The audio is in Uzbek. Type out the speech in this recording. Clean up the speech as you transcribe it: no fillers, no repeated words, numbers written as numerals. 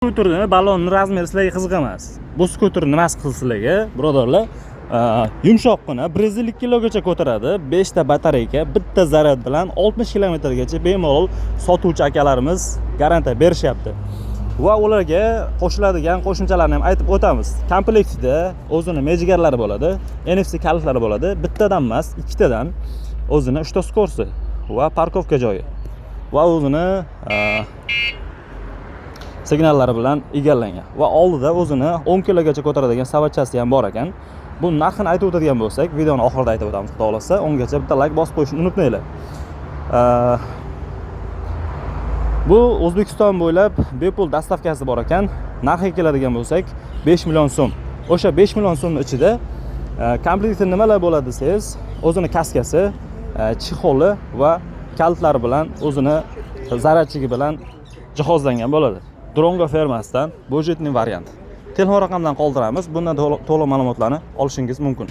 Skuterni balonni razmeri sizlarga qiziq emas. Bu skuter nimasi qilsa sizlarga, birodarlar, yumshoqqina 150 kilogacha ko'taradi, 5 ta batareyka, bitta zaryad bilan 60 kilometrgacha bemalol sotuvchi akalarimiz garantiya berishyapti. Va ularga qo'shiladigan qo'shimchalarni ham aytib o'tamiz. Komplektida o'zini mejigarlari bo'ladi, NFC kalitlari bo'ladi, bittadan emas, ikkitadan o'zini 3 ta skorsi va parkovka joyi va o'zini signallari bilan egallangan va oldida o'zini 10 kilogacha ko'taradigan savatchasi ham bor ekan. Bu narxini aytib o'tadigan bo'lsak, videoni oxirida aytib o'tamiz, xudo xolasa. Ungacha bitta like bosib qo'yishni unutmanglar. Bu O'zbekiston bo'ylab bepul dastavkasi bor ekan. Narxiga keladigan bo'lsak, 5 million so'm. O'sha 5 million so'mning ichida komplektda nimalar bo'ladi desangiz, o'zini kaskasi, chexoli va kalitlari bilan o'zini zaryadchigi bilan jihozlangan bo'ladi. Drongo fermasidan budjetli variant. Telefon raqamdan qoldiramiz. Bundan to'liq ma'lumotlarni olishingiz mumkin.